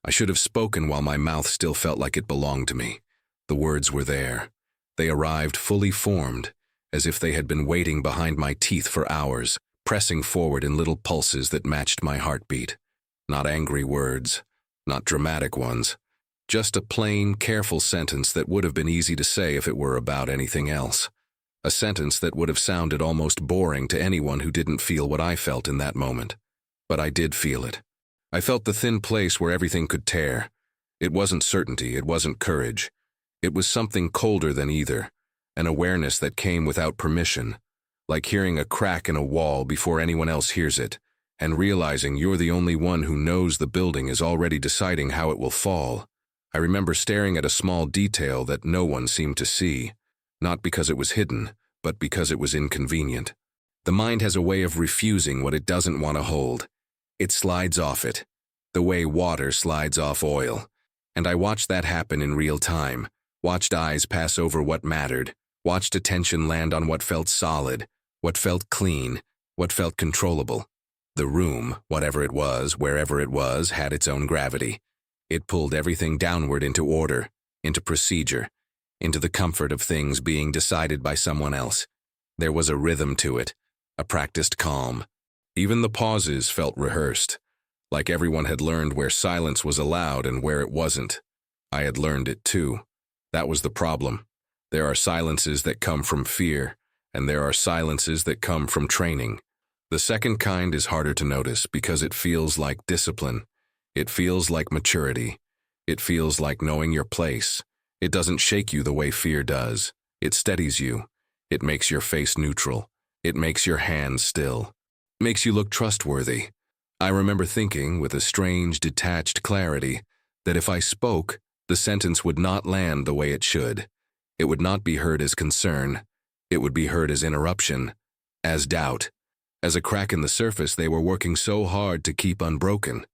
I should have spoken while my mouth still felt like it belonged to me. The words were there. They arrived fully formed, as if they had been waiting behind my teeth for hours, pressing forward in little pulses that matched my heartbeat. Not angry words, not dramatic ones, just a plain, careful sentence that would have been easy to say if it were about anything else. A sentence that would have sounded almost boring to anyone who didn't feel what I felt in that moment. But I did feel it. I felt the thin place where everything could tear. It wasn't certainty, it wasn't courage. It was something colder than either, an awareness that came without permission, like hearing a crack in a wall before anyone else hears it, and realizing you're the only one who knows the building is already deciding how it will fall. I remember staring at a small detail that no one seemed to see, not because it was hidden, but because it was inconvenient. The mind has a way of refusing what it doesn't want to hold. It slides off it, the way water slides off oil. And I watched that happen in real time, watched eyes pass over what mattered, watched attention land on what felt solid, what felt clean, what felt controllable. The room, whatever it was, wherever it was, had its own gravity. It pulled everything downward into order, into procedure, into the comfort of things being decided by someone else. There was a rhythm to it, a practiced calm. Even the pauses felt rehearsed, like everyone had learned where silence was allowed and where it wasn't. I had learned it too. That was the problem. There are silences that come from fear, and there are silences that come from training. The second kind is harder to notice because it feels like discipline. It feels like maturity. It feels like knowing your place. It doesn't shake you the way fear does. It steadies you. It makes your face neutral. It makes your hands still. Makes you look trustworthy. I remember thinking, with a strange, detached clarity, that if I spoke, the sentence would not land the way it should. It would not be heard as concern. It would be heard as interruption, as doubt. As a crack in the surface they were working so hard to keep unbroken.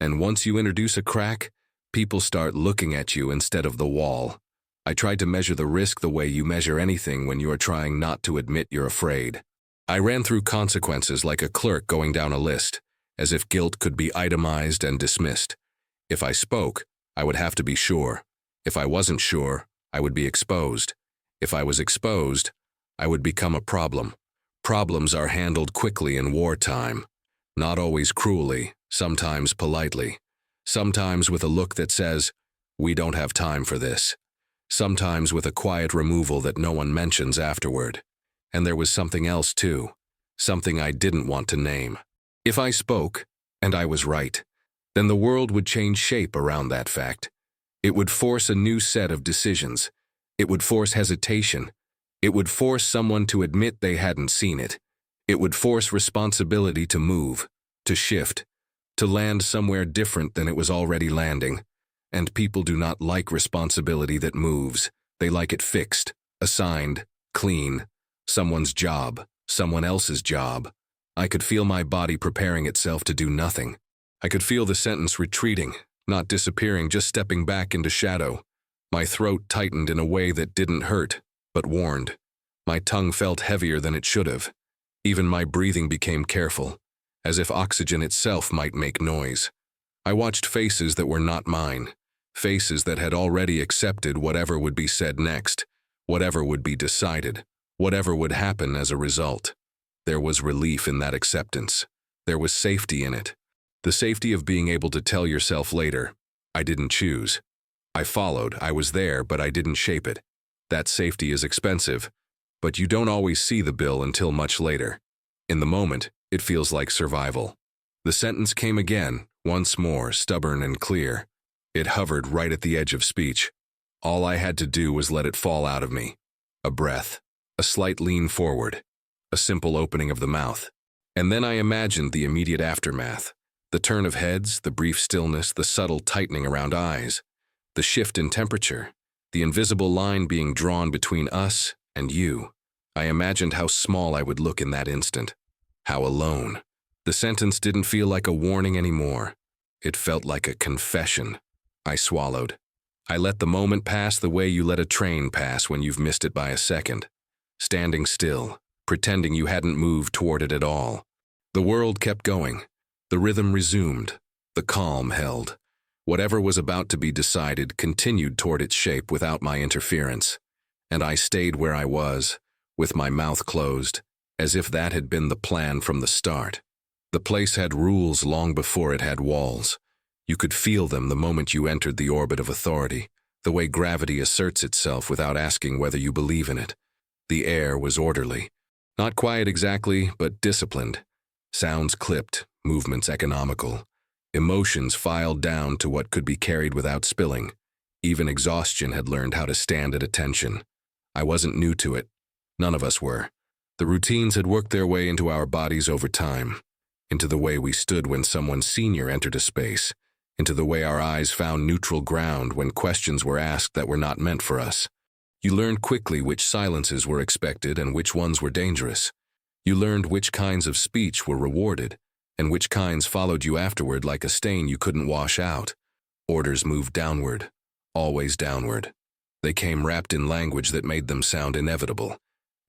And once you introduce a crack, people start looking at you instead of the wall. I tried to measure the risk the way you measure anything when you are trying not to admit you're afraid. I ran through consequences like a clerk going down a list, as if guilt could be itemized and dismissed. If I spoke, I would have to be sure. If I wasn't sure, I would be exposed. If I was exposed, I would become a problem. Problems are handled quickly in wartime. Not always cruelly, sometimes politely. Sometimes with a look that says, "We don't have time for this." Sometimes with a quiet removal that no one mentions afterward. And there was something else too, something I didn't want to name. If I spoke, and I was right, then the world would change shape around that fact. It would force a new set of decisions. It would force hesitation. It would force someone to admit they hadn't seen it. It would force responsibility to move, to shift, to land somewhere different than it was already landing. And people do not like responsibility that moves. They like it fixed, assigned, clean. Someone's job, someone else's job. I could feel my body preparing itself to do nothing. I could feel the sentence retreating, not disappearing, just stepping back into shadow. My throat tightened in a way that didn't hurt, but warned. My tongue felt heavier than it should have. Even my breathing became careful, as if oxygen itself might make noise. I watched faces that were not mine, faces that had already accepted whatever would be said next, whatever would be decided. Whatever would happen as a result. There was relief in that acceptance. There was safety in it. The safety of being able to tell yourself later, I didn't choose. I followed, I was there, but I didn't shape it. That safety is expensive, but you don't always see the bill until much later. In the moment, it feels like survival. The sentence came again, once more, stubborn and clear. It hovered right at the edge of speech. All I had to do was let it fall out of me. A breath. A slight lean forward, a simple opening of the mouth. And then I imagined the immediate aftermath, the turn of heads, the brief stillness, the subtle tightening around eyes, the shift in temperature, the invisible line being drawn between us and you. I imagined how small I would look in that instant, how alone. The sentence didn't feel like a warning anymore. It felt like a confession. I swallowed. I let the moment pass the way you let a train pass when you've missed it by a second. Standing still, pretending you hadn't moved toward it at all. The world kept going. The rhythm resumed. The calm held. Whatever was about to be decided continued toward its shape without my interference, and I stayed where I was, with my mouth closed, as if that had been the plan from the start. The place had rules long before it had walls. You could feel them the moment you entered the orbit of authority, the way gravity asserts itself without asking whether you believe in it. The air was orderly. Not quiet exactly, but disciplined. Sounds clipped, movements economical. Emotions filed down to what could be carried without spilling. Even exhaustion had learned how to stand at attention. I wasn't new to it. None of us were. The routines had worked their way into our bodies over time, into the way we stood when someone senior entered a space, into the way our eyes found neutral ground when questions were asked that were not meant for us. You learned quickly which silences were expected and which ones were dangerous. You learned which kinds of speech were rewarded, and which kinds followed you afterward like a stain you couldn't wash out. Orders moved downward, always downward. They came wrapped in language that made them sound inevitable,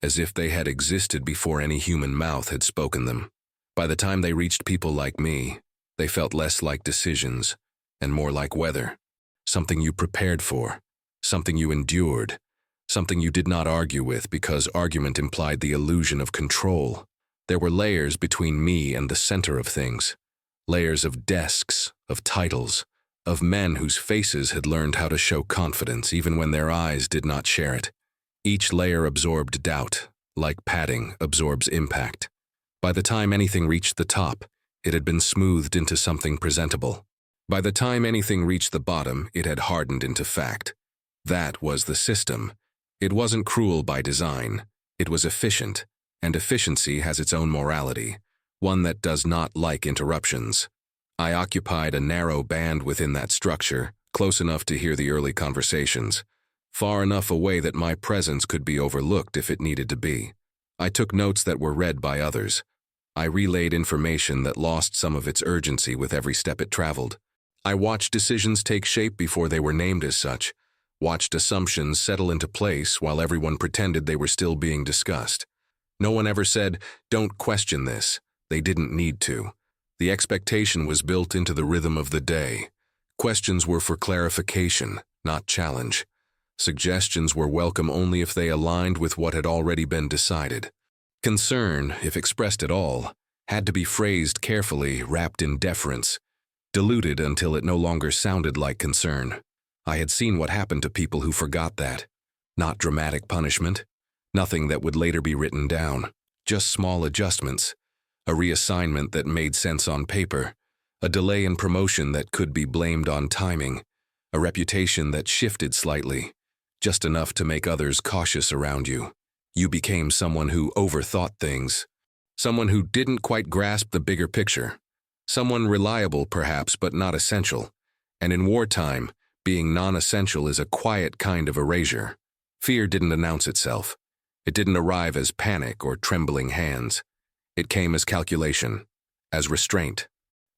as if they had existed before any human mouth had spoken them. By the time they reached people like me, they felt less like decisions and more like weather, something you prepared for, something you endured, something you did not argue with because argument implied the illusion of control. There were layers between me and the center of things, layers of desks, of titles, of men whose faces had learned how to show confidence even when their eyes did not share it. Each layer absorbed doubt, like padding absorbs impact. By the time anything reached the top, it had been smoothed into something presentable. By the time anything reached the bottom, it had hardened into fact. That was the system. It wasn't cruel by design. It was efficient, and efficiency has its own morality, one that does not like interruptions. I occupied a narrow band within that structure, close enough to hear the early conversations, far enough away that my presence could be overlooked if it needed to be. I took notes that were read by others. I relayed information that lost some of its urgency with every step it traveled. I watched decisions take shape before they were named as such, watched assumptions settle into place while everyone pretended they were still being discussed. No one ever said, "Don't question this." They didn't need to. The expectation was built into the rhythm of the day. Questions were for clarification, not challenge. Suggestions were welcome only if they aligned with what had already been decided. Concern, if expressed at all, had to be phrased carefully, wrapped in deference, diluted until it no longer sounded like concern. I had seen what happened to people who forgot that. Not dramatic punishment, nothing that would later be written down, just small adjustments, a reassignment that made sense on paper, a delay in promotion that could be blamed on timing, a reputation that shifted slightly, just enough to make others cautious around you. You became someone who overthought things, someone who didn't quite grasp the bigger picture, someone reliable perhaps but not essential, and in wartime, being non-essential is a quiet kind of erasure. Fear didn't announce itself. It didn't arrive as panic or trembling hands. It came as calculation, as restraint,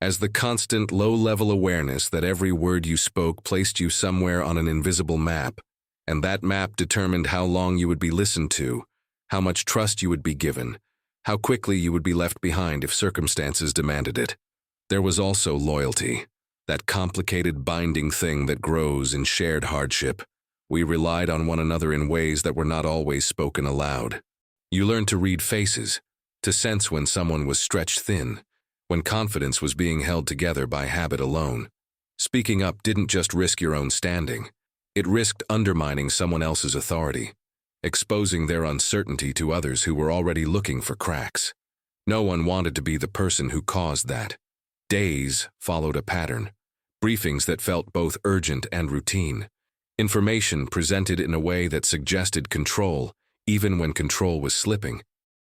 as the constant low-level awareness that every word you spoke placed you somewhere on an invisible map, and that map determined how long you would be listened to, how much trust you would be given, how quickly you would be left behind if circumstances demanded it. There was also loyalty, that complicated binding thing that grows in shared hardship. We relied on one another in ways that were not always spoken aloud. You learned to read faces, to sense when someone was stretched thin, when confidence was being held together by habit alone. Speaking up didn't just risk your own standing. It risked undermining someone else's authority, exposing their uncertainty to others who were already looking for cracks. No one wanted to be the person who caused that. Days followed a pattern, briefings that felt both urgent and routine, information presented in a way that suggested control, even when control was slipping.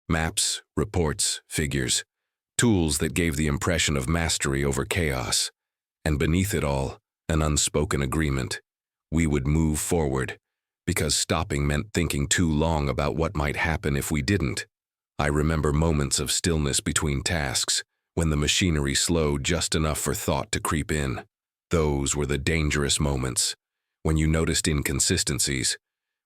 Maps, reports, figures, tools that gave the impression of mastery over chaos. And beneath it all, an unspoken agreement. We would move forward, because stopping meant thinking too long about what might happen if we didn't. I remember moments of stillness between tasks, when the machinery slowed just enough for thought to creep in. Those were the dangerous moments, when you noticed inconsistencies,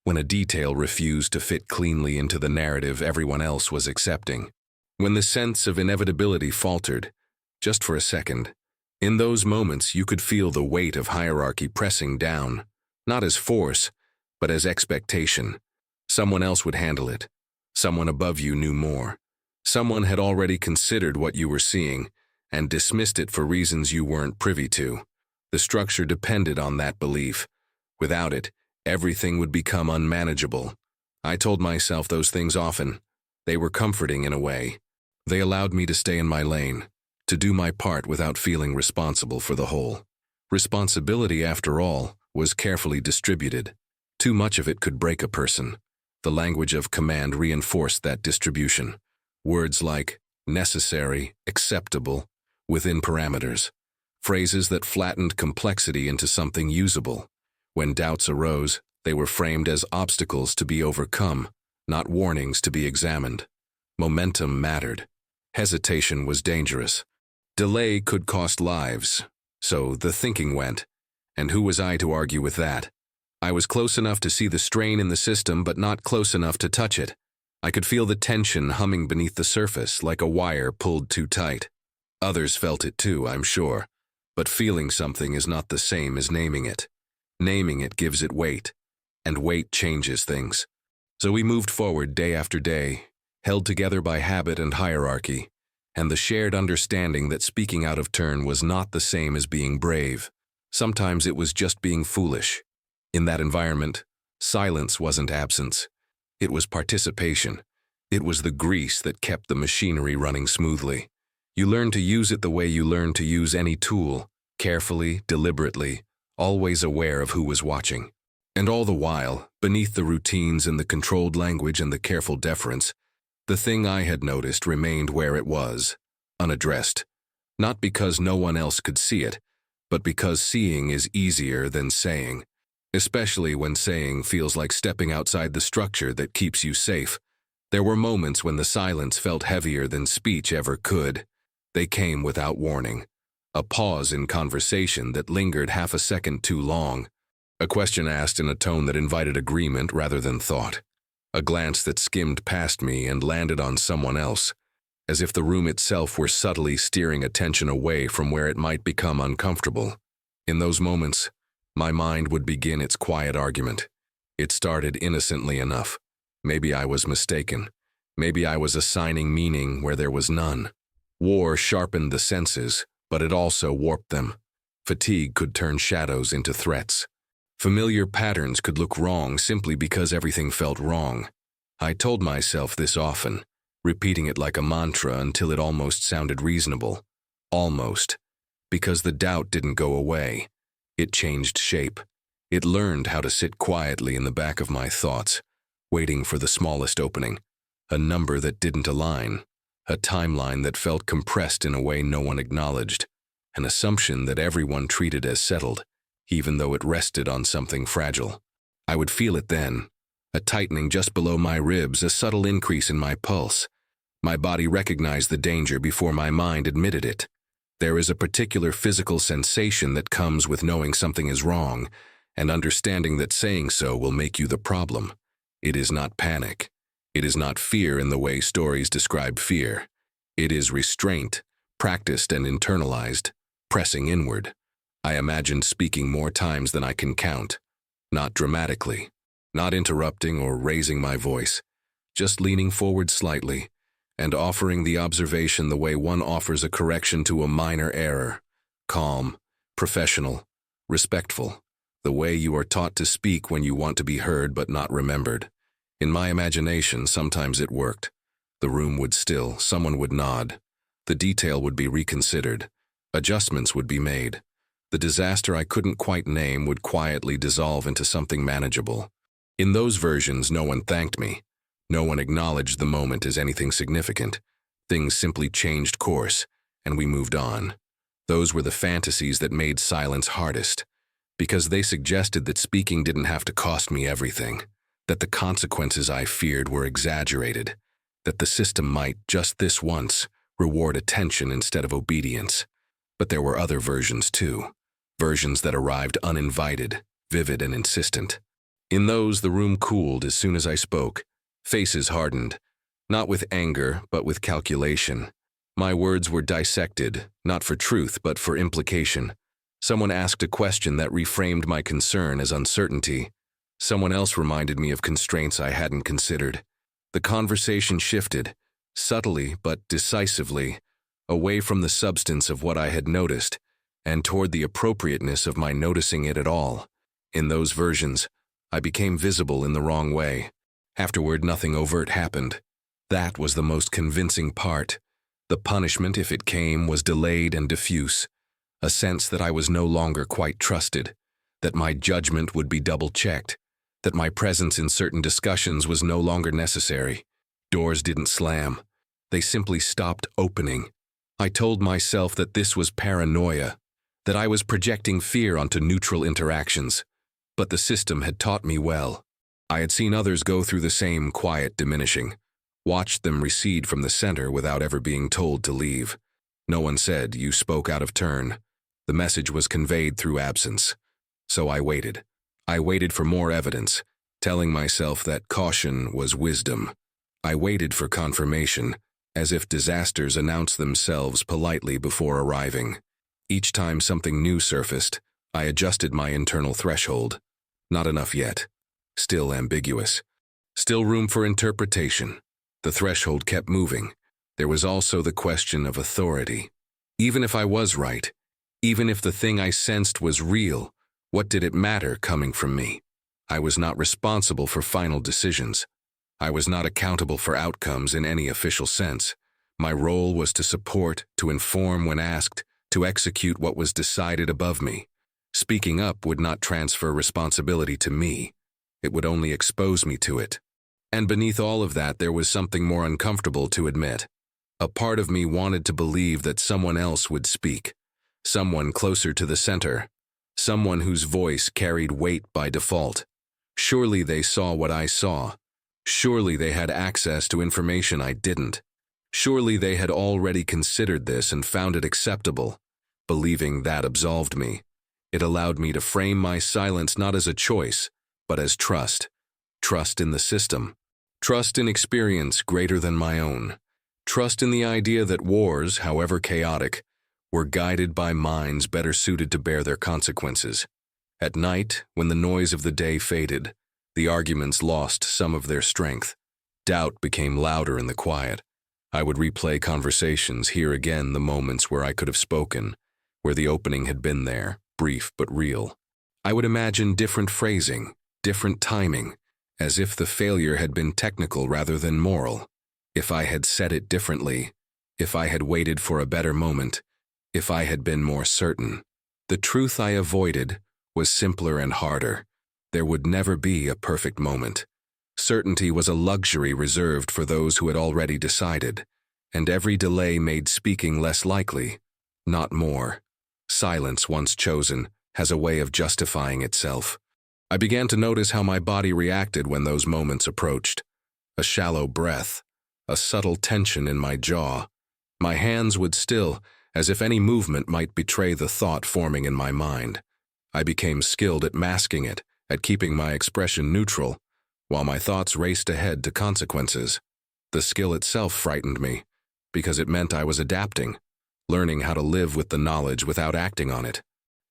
when a detail refused to fit cleanly into the narrative everyone else was accepting, when the sense of inevitability faltered, just for a second, In those moments, you could feel the weight of hierarchy pressing down, not as force, but as expectation. Someone else would handle it. Someone above you knew more. Someone had already considered what you were seeing and dismissed it for reasons you weren't privy to. The structure depended on that belief. Without it, everything would become unmanageable. I told myself those things often. They were comforting in a way. They allowed me to stay in my lane, to do my part without feeling responsible for the whole. Responsibility, after all, was carefully distributed. Too much of it could break a person. The language of command reinforced that distribution. Words like necessary, acceptable, within parameters. Phrases that flattened complexity into something usable. When doubts arose, they were framed as obstacles to be overcome, not warnings to be examined. Momentum mattered. Hesitation was dangerous. Delay could cost lives. So the thinking went. And who was I to argue with that? I was close enough to see the strain in the system, but not close enough to touch it. I could feel the tension humming beneath the surface, like a wire pulled too tight. Others felt it too, I'm sure. But feeling something is not the same as naming it. Naming it gives it weight, and weight changes things. So we moved forward day after day, held together by habit and hierarchy, and the shared understanding that speaking out of turn was not the same as being brave. Sometimes it was just being foolish. In that environment, silence wasn't absence. It was participation. It was the grease that kept the machinery running smoothly. You learn to use it the way you learn to use any tool, carefully, deliberately, always aware of who was watching. And all the while, beneath the routines and the controlled language and the careful deference, the thing I had noticed remained where it was, unaddressed. Not because no one else could see it, but because seeing is easier than saying. Especially when saying feels like stepping outside the structure that keeps you safe. There were moments when the silence felt heavier than speech ever could. They came without warning. A pause in conversation that lingered half a second too long. A question asked in a tone that invited agreement rather than thought. A glance that skimmed past me and landed on someone else, as if the room itself were subtly steering attention away from where it might become uncomfortable. In those moments, my mind would begin its quiet argument. It started innocently enough. Maybe I was mistaken. Maybe I was assigning meaning where there was none. War sharpened the senses, but it also warped them. Fatigue could turn shadows into threats. Familiar patterns could look wrong simply because everything felt wrong. I told myself this often, repeating it like a mantra until it almost sounded reasonable. Almost. Because the doubt didn't go away. It changed shape. It learned how to sit quietly in the back of my thoughts, waiting for the smallest opening, a number that didn't align, a timeline that felt compressed in a way no one acknowledged, an assumption that everyone treated as settled, even though it rested on something fragile. I would feel it then, a tightening just below my ribs, a subtle increase in my pulse. My body recognized the danger before my mind admitted it. There is a particular physical sensation that comes with knowing something is wrong, and understanding that saying so will make you the problem. It is not panic. It is not fear in the way stories describe fear. It is restraint, practiced and internalized, pressing inward. I imagined speaking more times than I can count. Not dramatically, not interrupting or raising my voice, just leaning forward slightly, and offering the observation the way one offers a correction to a minor error. Calm, professional, respectful. The way you are taught to speak when you want to be heard but not remembered. In my imagination, sometimes it worked. The room would still, someone would nod. The detail would be reconsidered. Adjustments would be made. The disaster I couldn't quite name would quietly dissolve into something manageable. In those versions, no one thanked me. No one acknowledged the moment as anything significant. Things simply changed course, and we moved on. Those were the fantasies that made silence hardest, because they suggested that speaking didn't have to cost me everything, that the consequences I feared were exaggerated, that the system might, just this once, reward attention instead of obedience. But there were other versions too, versions that arrived uninvited, vivid and insistent. In those, the room cooled as soon as I spoke. Faces hardened, not with anger, but with calculation. My words were dissected, not for truth, but for implication. Someone asked a question that reframed my concern as uncertainty. Someone else reminded me of constraints I hadn't considered. The conversation shifted, subtly but decisively, away from the substance of what I had noticed, and toward the appropriateness of my noticing it at all. In those versions, I became visible in the wrong way. Afterward, nothing overt happened. That was the most convincing part. The punishment, if it came, was delayed and diffuse. A sense that I was no longer quite trusted, that my judgment would be double-checked, that my presence in certain discussions was no longer necessary. Doors didn't slam. They simply stopped opening. I told myself that this was paranoia, that I was projecting fear onto neutral interactions. But the system had taught me well. I had seen others go through the same quiet diminishing, watched them recede from the center without ever being told to leave. No one said, "You spoke out of turn." The message was conveyed through absence. So I waited. I waited for more evidence, telling myself that caution was wisdom. I waited for confirmation, as if disasters announce themselves politely before arriving. Each time something new surfaced, I adjusted my internal threshold. Not enough yet. Still ambiguous. Still room for interpretation. The threshold kept moving. There was also the question of authority. Even if I was right, even if the thing I sensed was real, what did it matter coming from me? I was not responsible for final decisions. I was not accountable for outcomes in any official sense. My role was to support, to inform when asked, to execute what was decided above me. Speaking up would not transfer responsibility to me. It would only expose me to it. And beneath all of that, there was something more uncomfortable to admit. A part of me wanted to believe that someone else would speak. Someone closer to the center. Someone whose voice carried weight by default. Surely they saw what I saw. Surely they had access to information I didn't. Surely they had already considered this and found it acceptable. Believing that absolved me. It allowed me to frame my silence not as a choice, but as trust. Trust in the system. Trust in experience greater than my own. Trust in the idea that wars, however chaotic, were guided by minds better suited to bear their consequences. At night, when the noise of the day faded, the arguments lost some of their strength. Doubt became louder in the quiet. I would replay conversations, hear again the moments where I could have spoken, where the opening had been there, brief but real. I would imagine different phrasing, different timing, as if the failure had been technical rather than moral. If I had said it differently, if I had waited for a better moment, if I had been more certain. The truth I avoided was simpler and harder. There would never be a perfect moment. Certainty was a luxury reserved for those who had already decided, and every delay made speaking less likely, not more. Silence, once chosen, has a way of justifying itself. I began to notice how my body reacted when those moments approached. A shallow breath, a subtle tension in my jaw. My hands would still, as if any movement might betray the thought forming in my mind. I became skilled at masking it, at keeping my expression neutral, while my thoughts raced ahead to consequences. The skill itself frightened me, because it meant I was adapting, learning how to live with the knowledge without acting on it,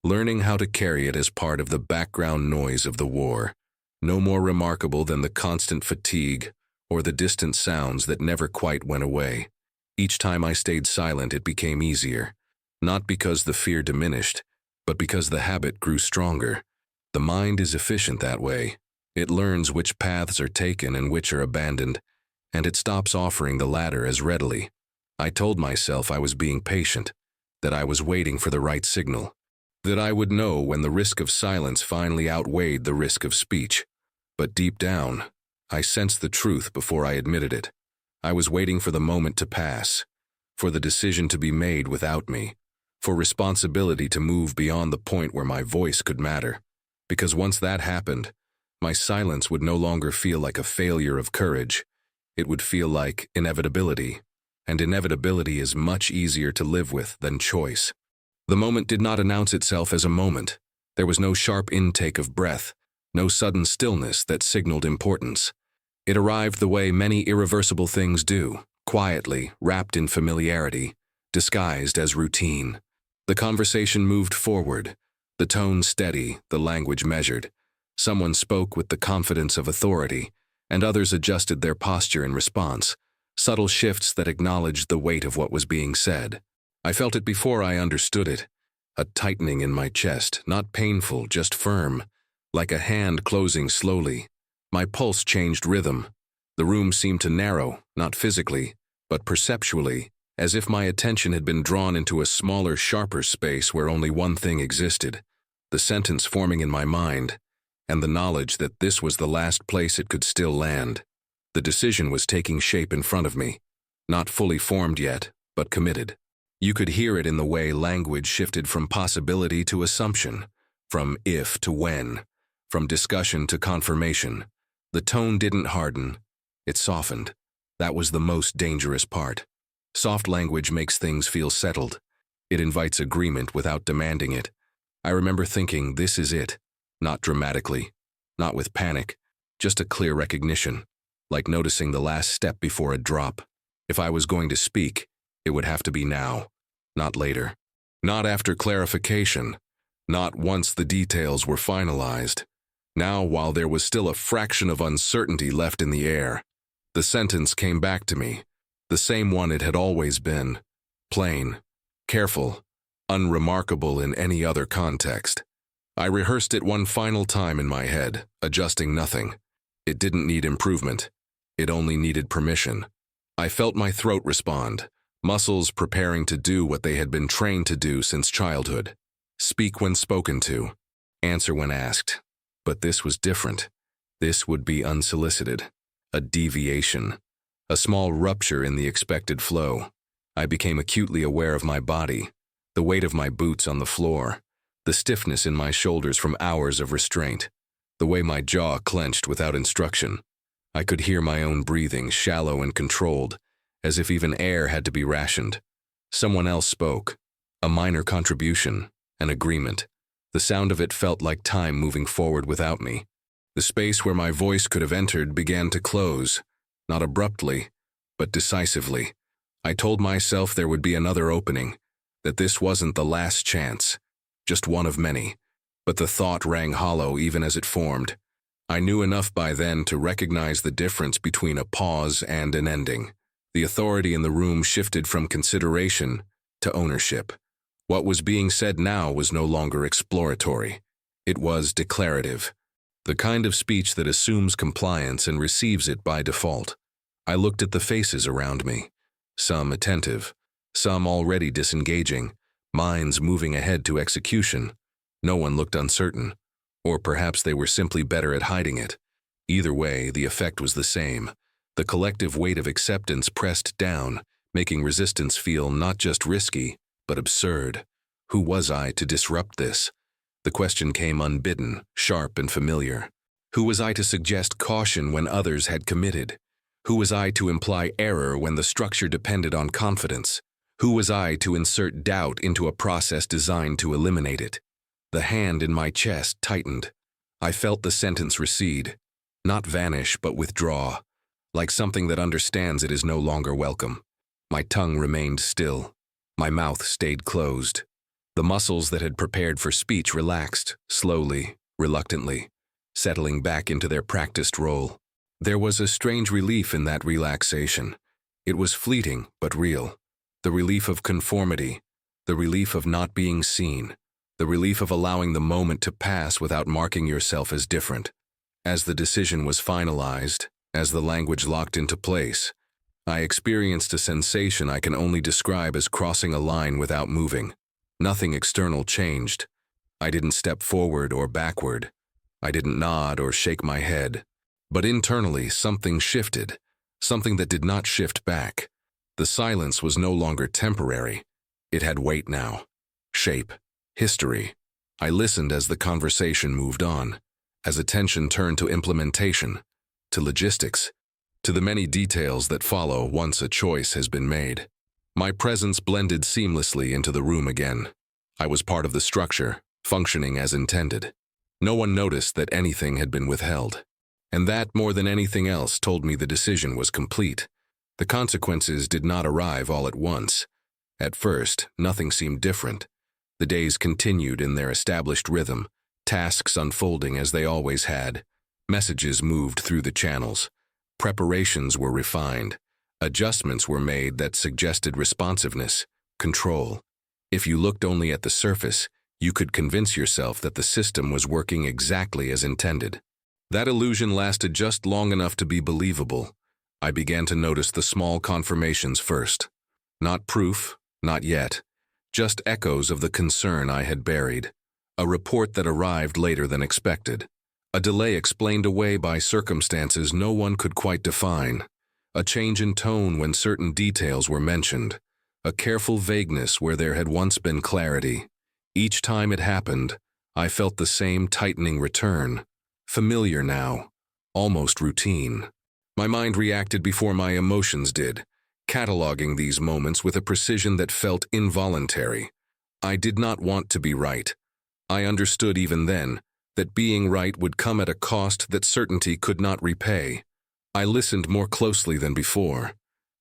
learning how to carry it as part of the background noise of the war, no more remarkable than the constant fatigue or the distant sounds that never quite went away. Each time I stayed silent, it became easier, not because the fear diminished, but because the habit grew stronger. The mind is efficient that way. It learns which paths are taken and which are abandoned, and it stops offering the latter as readily. I told myself I was being patient, that I was waiting for the right signal, that I would know when the risk of silence finally outweighed the risk of speech. But deep down, I sensed the truth before I admitted it. I was waiting for the moment to pass, for the decision to be made without me, for responsibility to move beyond the point where my voice could matter. Because once that happened, my silence would no longer feel like a failure of courage. It would feel like inevitability, and inevitability is much easier to live with than choice. The moment did not announce itself as a moment. There was no sharp intake of breath, no sudden stillness that signaled importance. It arrived the way many irreversible things do, quietly, wrapped in familiarity, disguised as routine. The conversation moved forward, the tone steady, the language measured. Someone spoke with the confidence of authority, and others adjusted their posture in response, subtle shifts that acknowledged the weight of what was being said. I felt it before I understood it, a tightening in my chest, not painful, just firm, like a hand closing slowly. My pulse changed rhythm. The room seemed to narrow, not physically, but perceptually, as if my attention had been drawn into a smaller, sharper space where only one thing existed, the sentence forming in my mind, and the knowledge that this was the last place it could still land. The decision was taking shape in front of me, not fully formed yet, but committed. You could hear it in the way language shifted from possibility to assumption, from if to when, from discussion to confirmation. The tone didn't harden, it softened. That was the most dangerous part. Soft language makes things feel settled. It invites agreement without demanding it. I remember thinking, this is it. Not dramatically, not with panic, just a clear recognition, like noticing the last step before a drop. If I was going to speak, it would have to be now, not later. Not after clarification, not once the details were finalized. Now, while there was still a fraction of uncertainty left in the air, the sentence came back to me, the same one it had always been, plain, careful, unremarkable in any other context. I rehearsed it one final time in my head, adjusting nothing. It didn't need improvement. It only needed permission. I felt my throat respond, muscles preparing to do what they had been trained to do since childhood. Speak when spoken to, answer when asked. But this was different. This would be unsolicited. A deviation. A small rupture in the expected flow. I became acutely aware of my body, the weight of my boots on the floor, the stiffness in my shoulders from hours of restraint, the way my jaw clenched without instruction. I could hear my own breathing, shallow and controlled, as if even air had to be rationed. Someone else spoke. A minor contribution, an agreement. The sound of it felt like time moving forward without me. The space where my voice could have entered began to close, not abruptly, but decisively. I told myself there would be another opening, that this wasn't the last chance, just one of many. But the thought rang hollow even as it formed. I knew enough by then to recognize the difference between a pause and an ending. The authority in the room shifted from consideration to ownership. What was being said now was no longer exploratory. It was declarative. The kind of speech that assumes compliance and receives it by default. I looked at the faces around me, some attentive, some already disengaging, minds moving ahead to execution. No one looked uncertain, or perhaps they were simply better at hiding it. Either way, the effect was the same. The collective weight of acceptance pressed down, making resistance feel not just risky, but absurd. Who was I to disrupt this? The question came unbidden, sharp and familiar. Who was I to suggest caution when others had committed? Who was I to imply error when the structure depended on confidence? Who was I to insert doubt into a process designed to eliminate it? The hand in my chest tightened. I felt the sentence recede, not vanish but withdraw, like something that understands it is no longer welcome. My tongue remained still. My mouth stayed closed. The muscles that had prepared for speech relaxed, slowly, reluctantly, settling back into their practiced role. There was a strange relief in that relaxation. It was fleeting, but real. The relief of conformity, the relief of not being seen, the relief of allowing the moment to pass without marking yourself as different. As the decision was finalized, as the language locked into place, I experienced a sensation I can only describe as crossing a line without moving. Nothing external changed. I didn't step forward or backward. I didn't nod or shake my head. But internally, something shifted, something that did not shift back. The silence was no longer temporary. It had weight now. Shape. History. I listened as the conversation moved on, as attention turned to implementation, to logistics, to the many details that follow once a choice has been made. My presence blended seamlessly into the room again. I was part of the structure, functioning as intended. No one noticed that anything had been withheld. And that, more than anything else, told me the decision was complete, The consequences did not arrive all at once. At first, nothing seemed different. The days continued in their established rhythm, tasks unfolding as they always had. Messages moved through the channels. Preparations were refined. Adjustments were made that suggested responsiveness, control. If you looked only at the surface, you could convince yourself that the system was working exactly as intended. That illusion lasted just long enough to be believable. I began to notice the small confirmations first. Not proof, not yet. Just echoes of the concern I had buried. A report that arrived later than expected. A delay explained away by circumstances no one could quite define. A change in tone when certain details were mentioned. A careful vagueness where there had once been clarity. Each time it happened, I felt the same tightening return. Familiar now. Almost routine. My mind reacted before my emotions did, cataloging these moments with a precision that felt involuntary. I did not want to be right. I understood even then that being right would come at a cost that certainty could not repay. I listened more closely than before,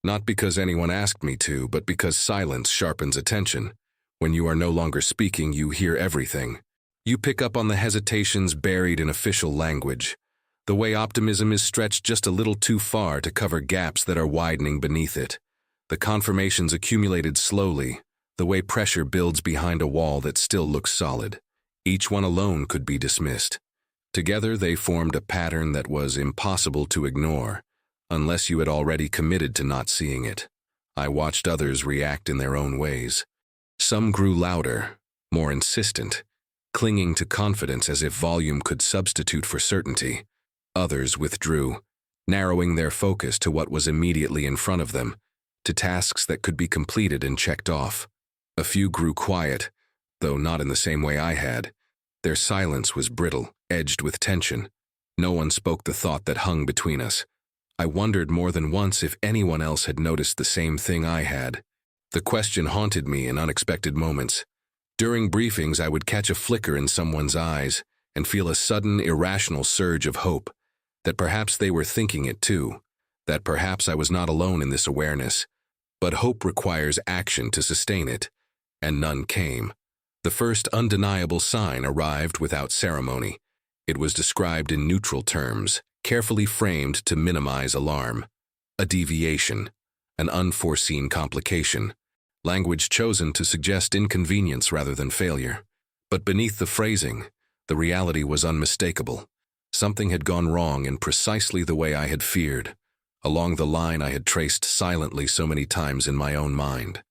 not because anyone asked me to, but because silence sharpens attention. When you are no longer speaking, you hear everything. You pick up on the hesitations buried in official language, the way optimism is stretched just a little too far to cover gaps that are widening beneath it. The confirmations accumulated slowly, the way pressure builds behind a wall that still looks solid. Each one alone could be dismissed. Together they formed a pattern that was impossible to ignore, unless you had already committed to not seeing it. I watched others react in their own ways. Some grew louder, more insistent, clinging to confidence as if volume could substitute for certainty. Others withdrew, narrowing their focus to what was immediately in front of them, to tasks that could be completed and checked off. A few grew quiet, though not in the same way I had. Their silence was brittle, edged with tension. No one spoke the thought that hung between us. I wondered more than once if anyone else had noticed the same thing I had. The question haunted me in unexpected moments. During briefings, I would catch a flicker in someone's eyes and feel a sudden, irrational surge of hope, that perhaps they were thinking it too, that perhaps I was not alone in this awareness. But hope requires action to sustain it, and none came. The first undeniable sign arrived without ceremony. It was described in neutral terms, carefully framed to minimize alarm. A deviation, an unforeseen complication. Language chosen to suggest inconvenience rather than failure. But beneath the phrasing, the reality was unmistakable. Something had gone wrong in precisely the way I had feared, along the line I had traced silently so many times in my own mind.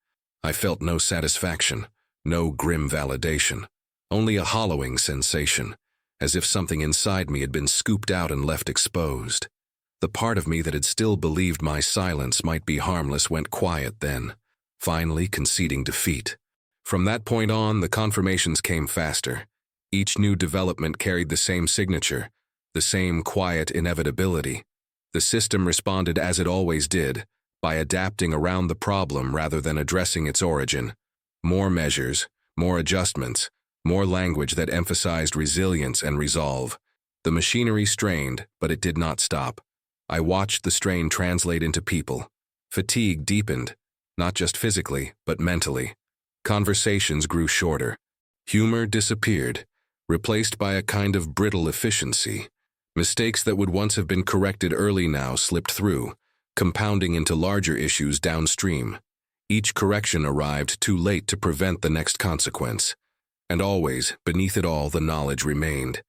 I felt no satisfaction, no grim validation, only a hollowing sensation, as if something inside me had been scooped out and left exposed. The part of me that had still believed my silence might be harmless went quiet then, finally conceding defeat. From that point on, the confirmations came faster. Each new development carried the same signature, the same quiet inevitability. The system responded as it always did, by adapting around the problem rather than addressing its origin. More measures, more adjustments, more language that emphasized resilience and resolve. The machinery strained, but it did not stop. I watched the strain translate into people. Fatigue deepened, not just physically, but mentally. Conversations grew shorter. Humor disappeared, replaced by a kind of brittle efficiency. Mistakes that would once have been corrected early now slipped through, compounding into larger issues downstream. Each correction arrived too late to prevent the next consequence. And always, beneath it all, the knowledge remained.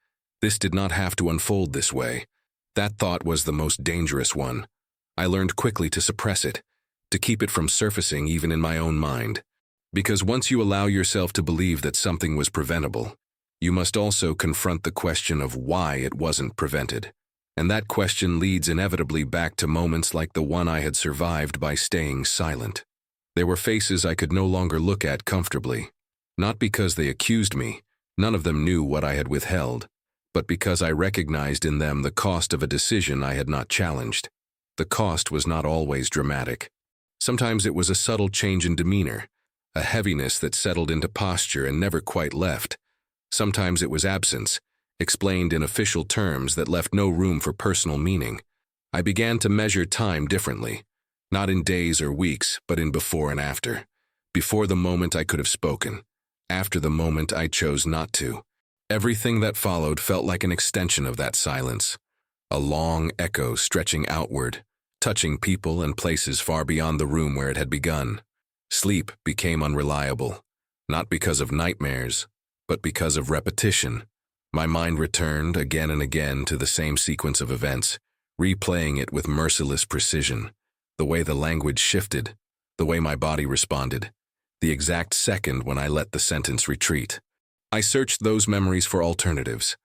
This did not have to unfold this way. That thought was the most dangerous one. I learned quickly to suppress it, to keep it from surfacing even in my own mind. Because once you allow yourself to believe that something was preventable, you must also confront the question of why it wasn't prevented. And that question leads inevitably back to moments like the one I had survived by staying silent. There were faces I could no longer look at comfortably. Not because they accused me, none of them knew what I had withheld, but because I recognized in them the cost of a decision I had not challenged. The cost was not always dramatic. Sometimes it was a subtle change in demeanor, a heaviness that settled into posture and never quite left. Sometimes it was absence, explained in official terms that left no room for personal meaning. I began to measure time differently, Not in days or weeks, but in before and after. Before the moment I could have spoken. After the moment I chose not to. Everything that followed felt like an extension of that silence. A long echo stretching outward, touching people and places far beyond the room where it had begun. Sleep became unreliable, not because of nightmares, but because of repetition. My mind returned again and again to the same sequence of events, replaying it with merciless precision. The way the language shifted, the way my body responded, the exact second when I let the sentence retreat. I searched those memories for alternatives,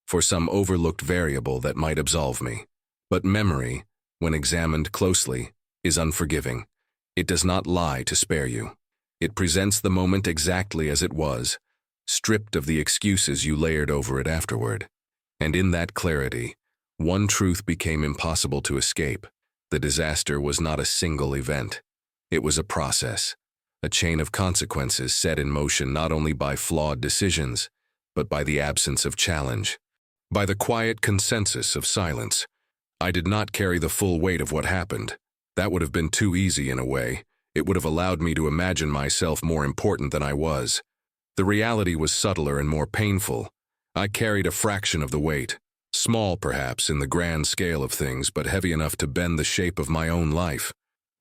for some overlooked variable that might absolve me. But memory, when examined closely, is unforgiving. It does not lie to spare you. It presents the moment exactly as it was, stripped of the excuses you layered over it afterward. And in that clarity, one truth became impossible to escape. The disaster was not a single event. It was a process, a chain of consequences set in motion not only by flawed decisions, but by the absence of challenge, by the quiet consensus of silence. I did not carry the full weight of what happened. That would have been too easy in a way. It would have allowed me to imagine myself more important than I was. The reality was subtler and more painful. I carried a fraction of the weight, small perhaps in the grand scale of things, but heavy enough to bend the shape of my own life.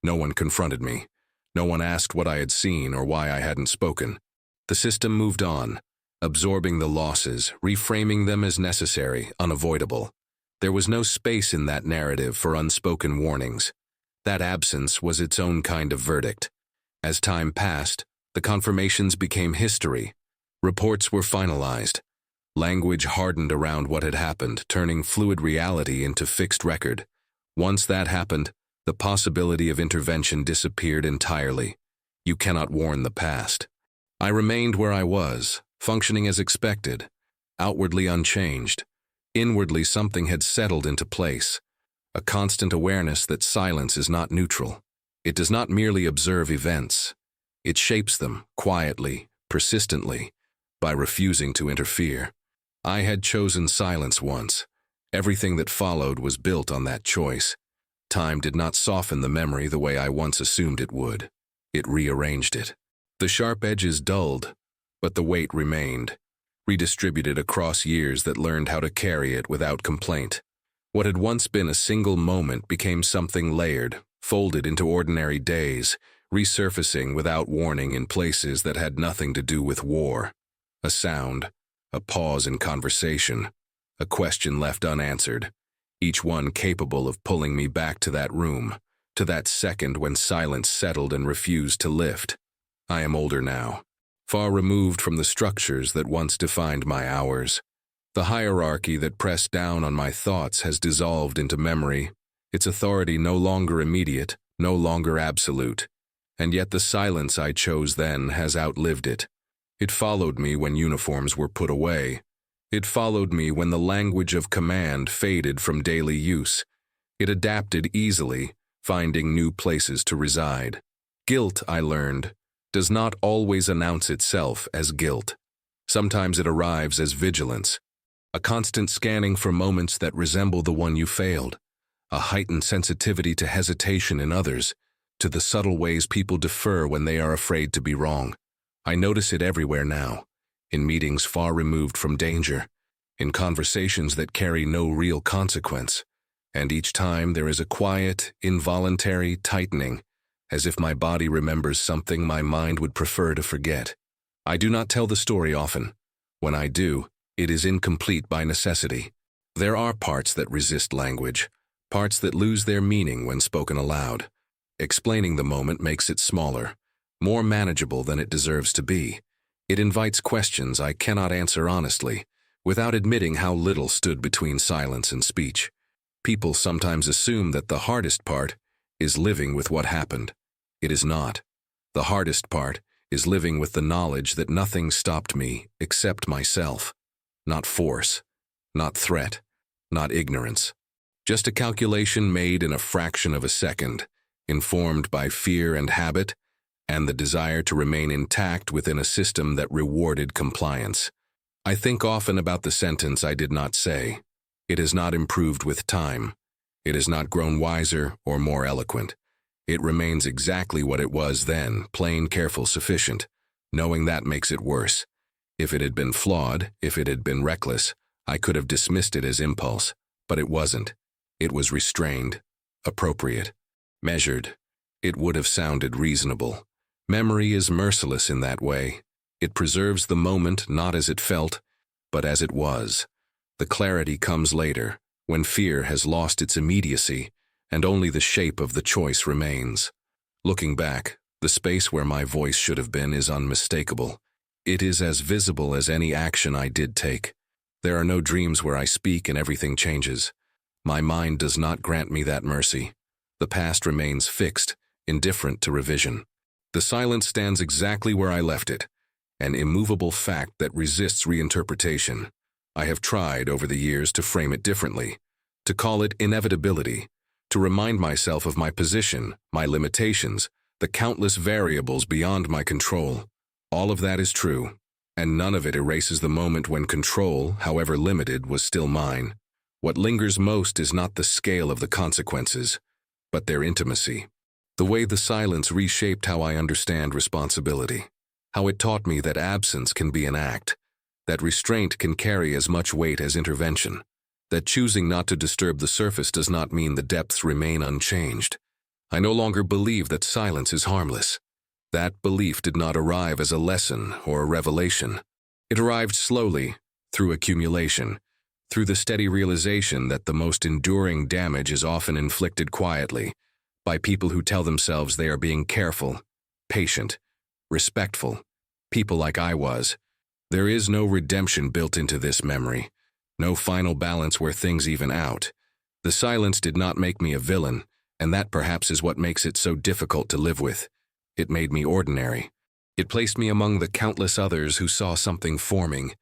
No one confronted me. No one asked what I had seen or why I hadn't spoken. The system moved on, absorbing the losses, reframing them as necessary, unavoidable. There was no space in that narrative for unspoken warnings. That absence was its own kind of verdict. As time passed, the confirmations became history. Reports were finalized. Language hardened around what had happened, turning fluid reality into fixed record. Once that happened, the possibility of intervention disappeared entirely. You cannot warn the past. I remained where I was, functioning as expected, outwardly unchanged. Inwardly, something had settled into place. A constant awareness that silence is not neutral. It does not merely observe events. It shapes them, quietly, persistently, by refusing to interfere. I had chosen silence once. Everything that followed was built on that choice. Time did not soften the memory the way I once assumed it would. It rearranged it. The sharp edges dulled, but the weight remained, redistributed across years that learned how to carry it without complaint. What had once been a single moment became something layered, folded into ordinary days, resurfacing without warning in places that had nothing to do with war. A sound, a pause in conversation, a question left unanswered, each one capable of pulling me back to that room, to that second when silence settled and refused to lift. I am older now, far removed from the structures that once defined my hours. The hierarchy that pressed down on my thoughts has dissolved into memory, its authority no longer immediate, no longer absolute. And yet the silence I chose then has outlived it. It followed me when uniforms were put away. It followed me when the language of command faded from daily use. It adapted easily, finding new places to reside. Guilt, I learned, does not always announce itself as guilt. Sometimes it arrives as vigilance, a constant scanning for moments that resemble the one you failed, a heightened sensitivity to hesitation in others, to the subtle ways people defer when they are afraid to be wrong. I notice it everywhere now, in meetings far removed from danger, in conversations that carry no real consequence, and each time there is a quiet, involuntary tightening, as if my body remembers something my mind would prefer to forget. I do not tell the story often. When I do, it is incomplete by necessity. There are parts that resist language, parts that lose their meaning when spoken aloud. Explaining the moment makes it smaller, more manageable than it deserves to be. It invites questions I cannot answer honestly, without admitting how little stood between silence and speech. People sometimes assume that the hardest part is living with what happened. It is not. The hardest part is living with the knowledge that nothing stopped me except myself. Not force, not threat, not ignorance. Just a calculation made in a fraction of a second, informed by fear and habit, and the desire to remain intact within a system that rewarded compliance. I think often about the sentence I did not say. It has not improved with time. It has not grown wiser or more eloquent. It remains exactly what it was then, plain, careful, sufficient. Knowing that makes it worse. If it had been flawed, if it had been reckless, I could have dismissed it as impulse, but it wasn't. It was restrained, appropriate, measured. It would have sounded reasonable. Memory is merciless in that way. It preserves the moment not as it felt, but as it was. The clarity comes later, when fear has lost its immediacy, and only the shape of the choice remains. Looking back, the space where my voice should have been is unmistakable. It is as visible as any action I did take. There are no dreams where I speak and everything changes. My mind does not grant me that mercy. The past remains fixed, indifferent to revision. The silence stands exactly where I left it, an immovable fact that resists reinterpretation. I have tried over the years to frame it differently, to call it inevitability, to remind myself of my position, my limitations, the countless variables beyond my control. All of that is true, and none of it erases the moment when control, however limited, was still mine. What lingers most is not the scale of the consequences, but their intimacy. The way the silence reshaped how I understand responsibility, how it taught me that absence can be an act, that restraint can carry as much weight as intervention, that choosing not to disturb the surface does not mean the depths remain unchanged. I no longer believe that silence is harmless. That belief did not arrive as a lesson or a revelation. It arrived slowly, through accumulation, through the steady realization that the most enduring damage is often inflicted quietly, by people who tell themselves they are being careful, patient, respectful, people like I was. There is no redemption built into this memory, no final balance where things even out. The silence did not make me a villain, and that perhaps is what makes it so difficult to live with. It made me ordinary. It placed me among the countless others who saw something forming,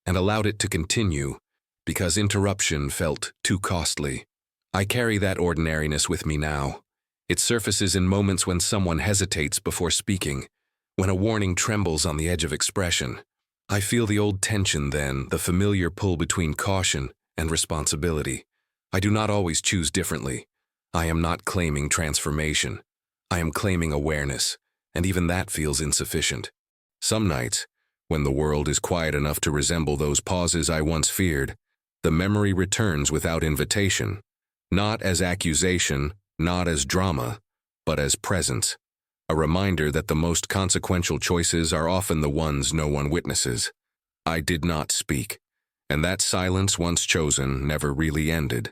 and allowed it to continue, because interruption felt too costly. I carry that ordinariness with me now. It surfaces in moments when someone hesitates before speaking, when a warning trembles on the edge of expression. I feel the old tension then, the familiar pull between caution and responsibility. I do not always choose differently. I am not claiming transformation. I am claiming awareness, and even that feels insufficient. Some nights, when the world is quiet enough to resemble those pauses I once feared, the memory returns without invitation, not as accusation, not as drama, but as presence, a reminder that the most consequential choices are often the ones no one witnesses. I did not speak, and that silence, once chosen, never really ended.